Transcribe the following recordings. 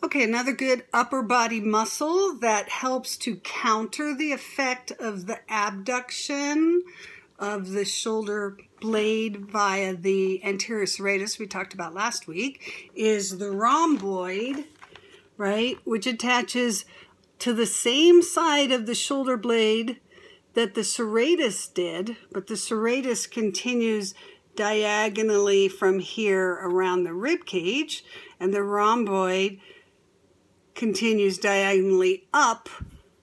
Okay, another good upper body muscle that helps to counter the effect of the abduction of the shoulder blade via the anterior serratus we talked about last week is the rhomboid, right, which attaches to the same side of the shoulder blade that the serratus did, but the serratus continues diagonally from here around the rib cage, and the rhomboid continues diagonally up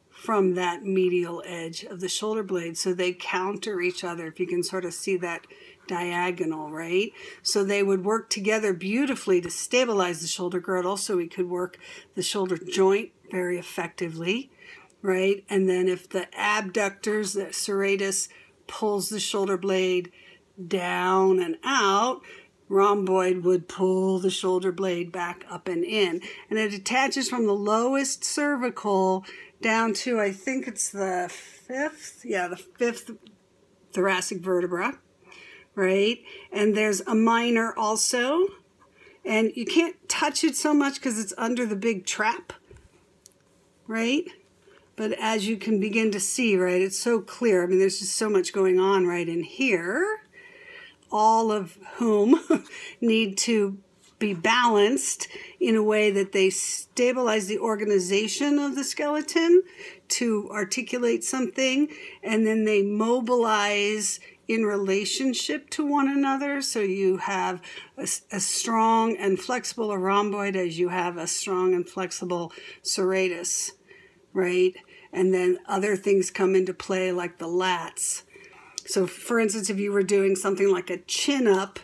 from that medial edge of the shoulder blade. So they counter each other, if you can sort of see that diagonal, right? So they would work together beautifully to stabilize the shoulder girdle, so we could work the shoulder joint very effectively, right? And then if the abductors, the serratus, pulls the shoulder blade down and out, rhomboid would pull the shoulder blade back up and in. And it attaches from the lowest cervical down to, I think it's the fifth thoracic vertebra, right? And there's a minor also. And you can't touch it so much because it's under the big trap, right? But as you can begin to see, right, it's so clear. I mean, there's just so much going on right in here, all of whom need to be balanced in a way that they stabilize the organization of the skeleton to articulate something, and then they mobilize in relationship to one another. So you have a strong and flexible rhomboid as you have a strong and flexible serratus, right? And then other things come into play like the lats. So for instance, if you were doing something like a chin up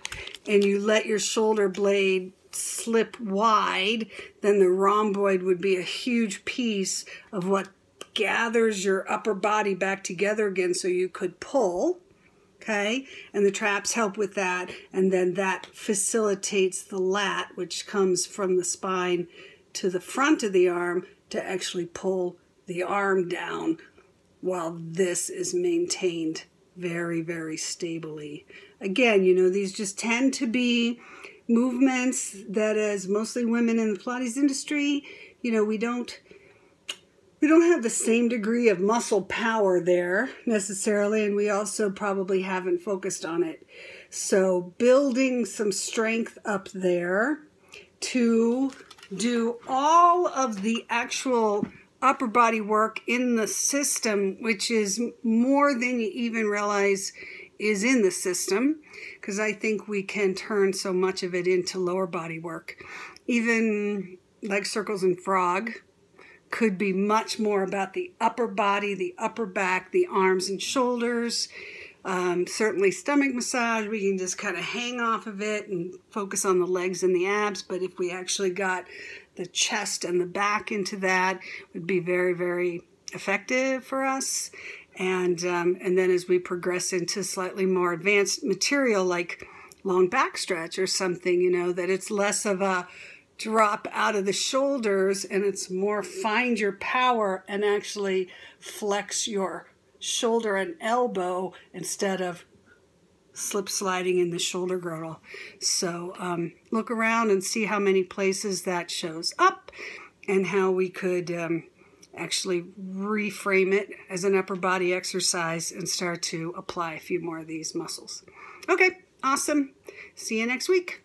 and you let your shoulder blade slip wide, then the rhomboid would be a huge piece of what gathers your upper body back together again so you could pull, okay? And the traps help with that, and then that facilitates the lat, which comes from the spine to the front of the arm to actually pull the arm down while this is maintained very, very stably. Again, you know, these just tend to be movements that, as mostly women in the Pilates industry, you know, we don't have the same degree of muscle power there necessarily, and we also probably haven't focused on it. So building some strength up there to do all of the actual upper body work in the system, which is more than you even realize is in the system, because I think we can turn so much of it into lower body work. Even like circles and frog could be much more about the upper body, the upper back, the arms and shoulders. Certainly stomach massage, we can just kind of hang off of it and focus on the legs and the abs, but if we actually got the chest and the back into that, it would be very, very effective for us. And then as we progress into slightly more advanced material like long back stretch or something, you know, that it's less of a drop out of the shoulders and it's more find your power and actually flex your shoulder and elbow instead of slip sliding in the shoulder girdle. So look around and see how many places that shows up and how we could actually reframe it as an upper body exercise and start to apply a few more of these muscles. Okay, awesome. See you next week.